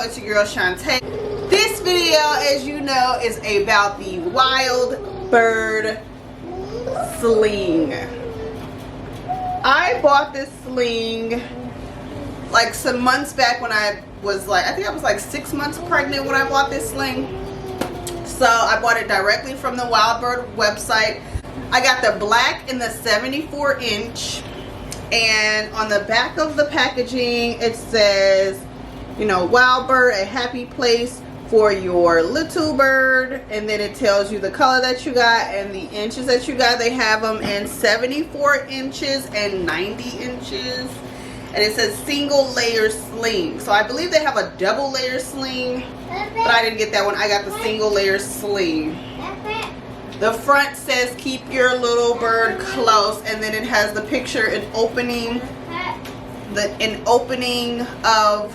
it's your girl Shante. This video, as you know, is about the WILDBIRD sling. I bought this sling like some months back when I was like, I think I was like 6 months pregnant when I bought this sling. So I bought it directly from the WILDBIRD website. I got the black and the 74-inch. And on the back of the packaging, it says, you know, WILDBIRD, a happy place for your little bird. And then it tells you the color that you got and the inches that you got. They have them in 74 inches and 90 inches. And it says single layer sling. So I believe they have a double layer sling, but I didn't get that one. I got the single layer sling. The front says keep your little bird close, and then it has the picture an opening of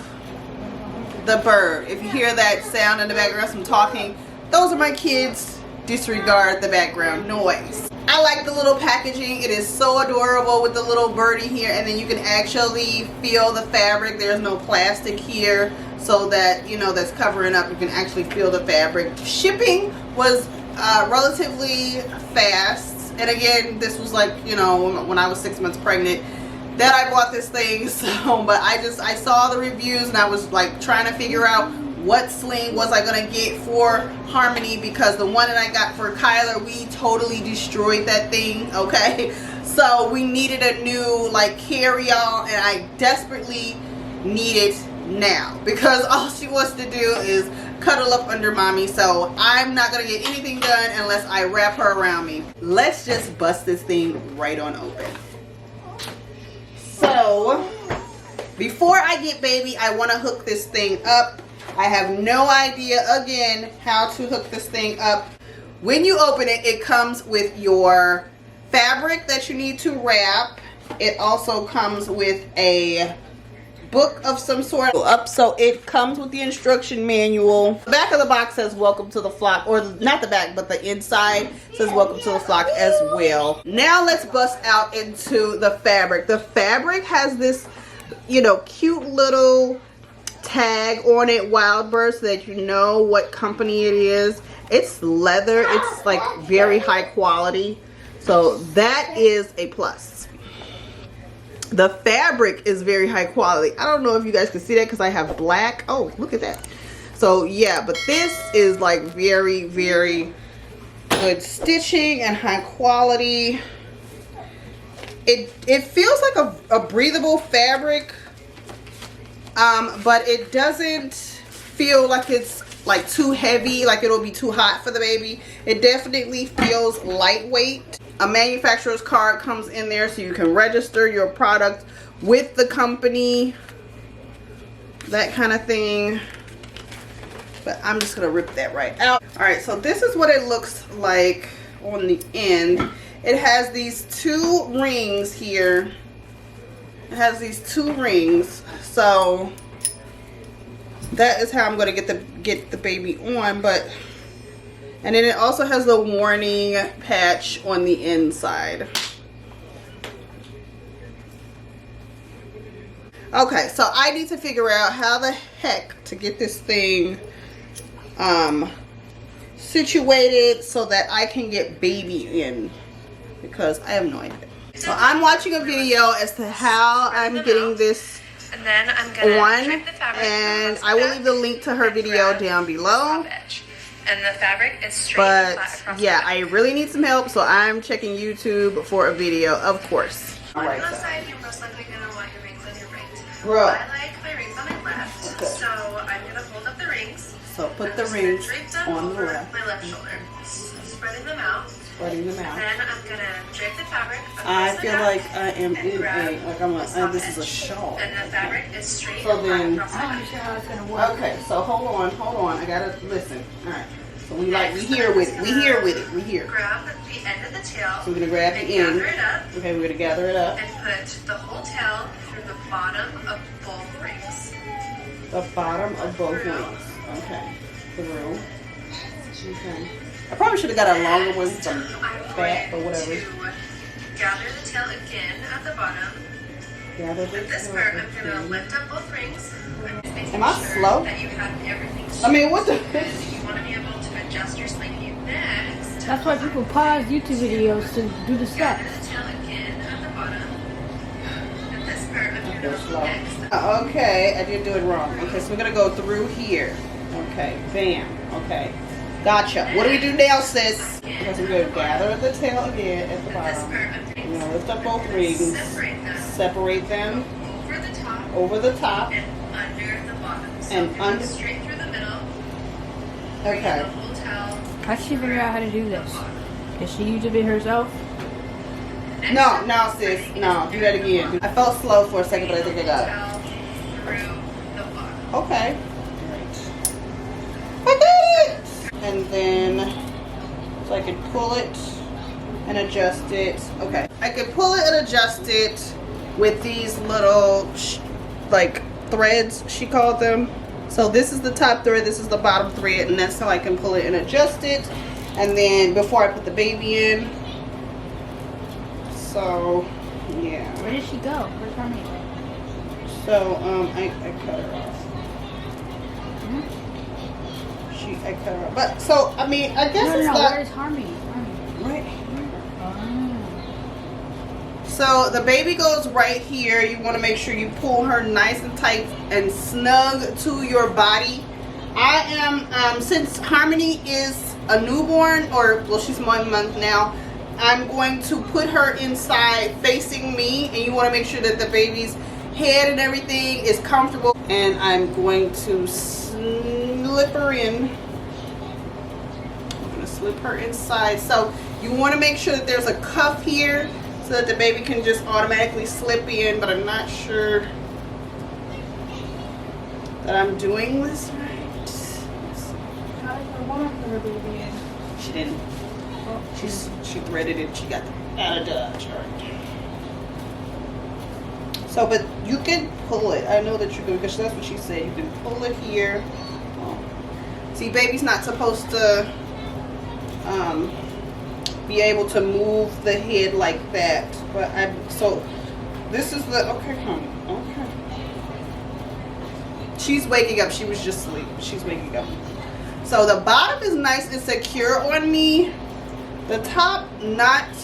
the bird. If you hear that sound in the background, some talking, those are my kids. Disregard the background noise. I like the little packaging. It is so adorable with the little birdie here, and then you can actually feel the fabric. There's no plastic here, so that, you know, that's covering up. You can actually feel the fabric. Shipping was relatively fast, and again, this was like, you know, when I was 6 months pregnant that I bought this thing. So, but I saw the reviews and I was like trying to figure out what sling was I gonna get for Harmony, because the one that I got for Kyler, we totally destroyed that thing. Okay, so we needed a new like carry-all, and I desperately need it now because all she wants to do is cuddle up under mommy. So I'm not gonna get anything done unless I wrap her around me. Let's just bust this thing right on open. So before I get baby, I want to hook this thing up. I have no idea again how to hook this thing up. When you open it, it comes with your fabric that you need to wrap. It also comes with a book of some sort up, so it comes with the instruction manual. The back of the box says welcome to the flock, or not the back but the inside says welcome to the flock as well. Now let's bust out into the fabric. The fabric has this, you know, cute little tag on it, WILDBIRD, so that you know what company it is. It's leather. It's like very high quality, so that is a plus. The fabric is very high quality. I don't know if you guys can see that because I have black. Oh, look at that. So yeah, but this is like very, very good stitching and high quality. It feels like a breathable fabric, but it doesn't feel like it's like too heavy, like it'll be too hot for the baby. It definitely feels lightweight. A manufacturer's card comes in there so you can register your product with the company, that kind of thing. But I'm just gonna rip that right out. All right, so this is what it looks like on the end. It has these two rings here. It has these two rings, so that is how I'm gonna get the baby on. But and then it also has the warning patch on the inside. Okay, so I need to figure out how the heck to get this thing situated so that I can get baby in, because I have no idea. So I'm watching a video as to how I'm getting this and then I'm gonna on, drape the fabric, and I will leave the link to her video down below. And the fabric is straight But and flat across yeah, the I really need some help, so I'm checking YouTube for a video, of course. On the left side, you're most likely going to want your rings on your right. Bro. I like my rings on my left, Okay. so I'm going to hold up the rings. So put I'm the just gonna rings drape them on the over left. my left shoulder, spreading them out. Spreading them out. Then I'm going to drape the fabric I across the feel back like I am and in grab a, like I'm the a, top this is a edge. shawl. And the fabric is straight So and flat then, across the back. okay, so hold on, I gotta listen. Alright, so we here with it, we here. Grab the end of the tail. So we're gonna grab the and end. gather it up. Okay, we're gonna gather it up. And put the whole tail through the bottom of both rings. The bottom of both wings. Okay. Through. Okay. I probably should have got a longer one, some fat or whatever. Gather the tail again at the bottom. Gather the With this tail part, I'm going to again. lift up both rings. making Am I sure slow? that you have everything I mean, what the? You want to be able to adjust your sling next. That's why people pause YouTube videos to do the Gather steps. the tail again at the bottom. And this part of your Go nose slow. next. Okay, I did do it wrong. Okay, so we're gonna go through here. Okay, bam. Okay, gotcha. What do we do now, sis? Okay, so we're gonna gather the tail again at the This bottom. part of We're gonna lift up both rings, separate them over the top over the top. and under the bottom. So And if you under- go straight through the middle. Okay. The whole tail. How'd she figure out how to do this? Did she YouTube it herself? No, no, sis. No, do that again. I felt slow for a second, but I think I got it. Tail through the bottom. Okay. Great. I did it! And then, so I can pull it and adjust it. Okay. I can pull it and adjust it with these little, like, threads, she called them. So this is the top thread, this is the bottom thread, and that's how I can pull it and adjust it. And then, before I put the baby in. So, yeah. Where did she go? Where's Harmony? So, I cut her off. I cut her off. But, so, I mean, I guess No, it's no, not... where's Harmony? Right here. Oh. So, the baby goes right here. You want to make sure you pull her nice and tight and snug to your body. I am, since Harmony is a newborn, or, well, she's 1 month now, I'm going to put her inside facing me, and you want to make sure that the baby's head and everything is comfortable. And I'm going to slip her in. I'm going to slip her inside. So you want to make sure that there's a cuff here so that the baby can just automatically slip in, but I'm not sure that I'm doing this right. How did the woman put her baby in? She didn't. She threaded it. She got out of Dodge. All right. So, but you can pull it. I know that you can, because that's what she said. You can pull it here. Oh. See, baby's not supposed to be able to move the head like that. But so this is the, okay, honey. Okay. She's waking up. She was just asleep. She's waking up. So the bottom is nice and secure on me. The top, not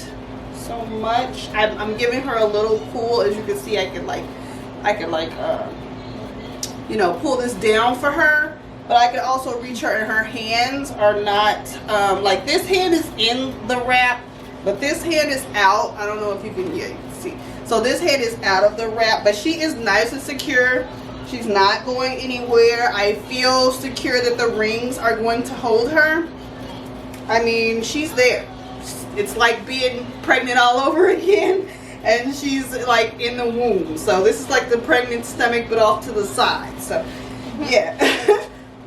so much. I'm giving her a little pull. As you can see, I can you know, pull this down for her. But I can also reach her, and her hands are not, like this hand is in the wrap, but this hand is out. I don't know if you can, yeah, you can see. So this hand is out of the wrap, but she is nice and secure. She's not going anywhere. I feel secure that the rings are going to hold her. I mean, she's there. It's like being pregnant all over again, and she's like in the womb. So this is like the pregnant stomach, but off to the side. So yeah,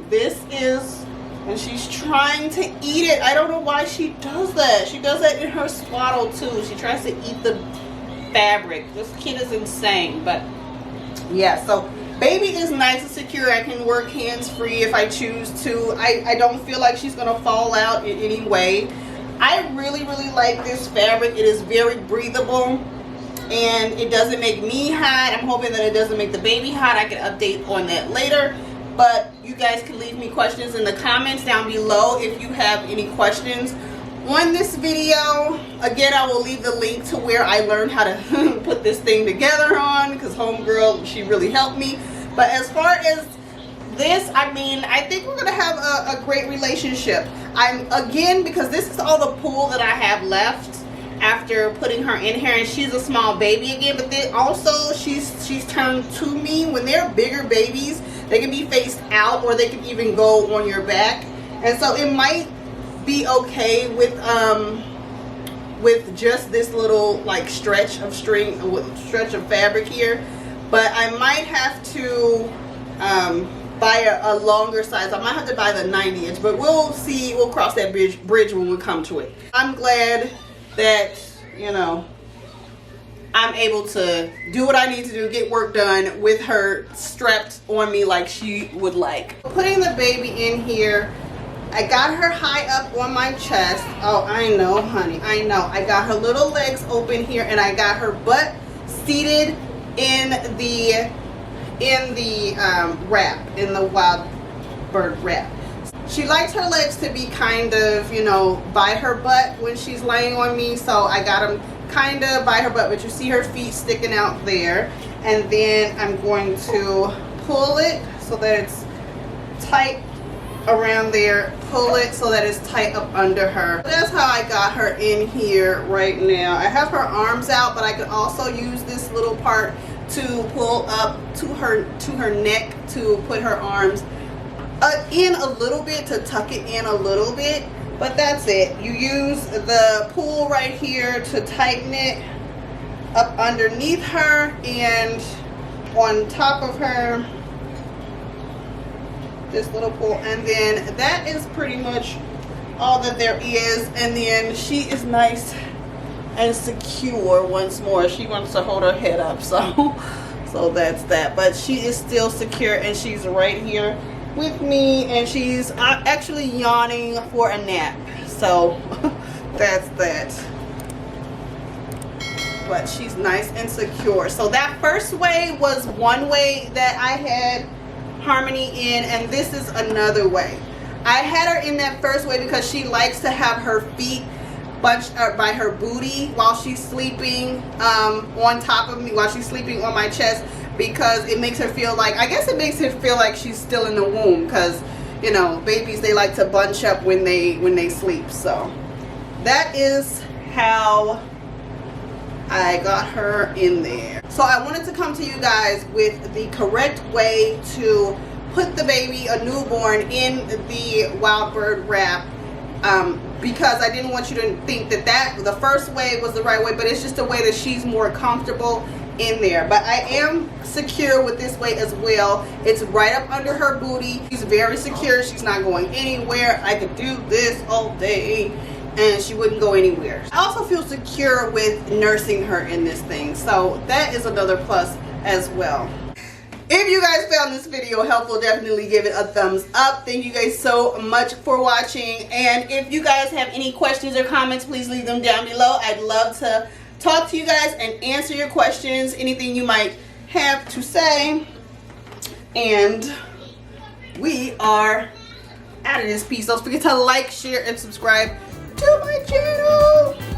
this is, and she's trying to eat it. I don't know why she does that. She does that in her swaddle too. She tries to eat the fabric. This kid is insane. But yeah, so baby is nice and secure. I can work hands-free if I choose to. I don't feel like she's gonna fall out in any way. I really like this fabric. It is very breathable, and it doesn't make me hot. I'm hoping that it doesn't make the baby hot. I can update on that later, but you guys can leave me questions in the comments down below if you have any questions on this video. Again, I will leave the link to where I learned how to put this thing together on, because homegirl, she really helped me. But as far as this, I mean, I think we're gonna have a great relationship. Again, because this is all the pull that I have left after putting her in here, and she's a small baby again. But then also she's turned to me. When they're bigger babies, they can be faced out, or they can even go on your back, and so it might be okay with just this little like stretch of fabric here. But I might have to buy a longer size. I might have to buy the 90-inch, but we'll see. We'll cross that bridge when we come to it. I'm glad that, you know, I'm able to do what I need to do, get work done with her strapped on me like she would like. Putting the baby in here, I got her high up on my chest. Oh, I know, honey, I know. I got her little legs open here, and I got her butt seated in the in the wrap, in the WILDBIRD wrap. She likes her legs to be kind of, you know, by her butt when she's laying on me, so I got them kind of by her butt, but you see her feet sticking out there. And then I'm going to pull it so that it's tight around there, pull it so that it's tight up under her. That's how I got her in here right now. I have her arms out, but I could also use this little part to pull up to her neck to put her arms in a little bit, to tuck it in a little bit. But that's it. You use the pull right here to tighten it up underneath her and on top of her. This little pull, and then that is pretty much all that there is. And then she is nice and secure once more. She wants to hold her head up, so that's that. But she is still secure, and she's right here with me, and she's actually yawning for a nap, so that's that. But she's nice and secure. So that first way was one way that I had Harmony in, and this is another way. I had her in that first way because she likes to have her feet bunched up by her booty while she's sleeping on top of me, while she's sleeping on my chest, because it makes her feel like, I guess it makes her feel like she's still in the womb, because, you know, babies, they like to bunch up when they sleep. So that is how I got her in there. So I wanted to come to you guys with the correct way to put the baby, a newborn, in the WILDBIRD wrap, because I didn't want you to think that the first way was the right way, but it's just a way that she's more comfortable in there. But I am secure with this way as well. It's right up under her booty. She's very secure. She's not going anywhere. I could do this all day and she wouldn't go anywhere. I also feel secure with nursing her in this thing, so that is another plus as well. If you guys found this video helpful, definitely give it a thumbs up. Thank you guys so much for watching, and if you guys have any questions or comments, please leave them down below. I'd love to talk to you guys and answer your questions, anything you might have to say. And we are out of this piece. Don't forget to like, share, and subscribe to my channel.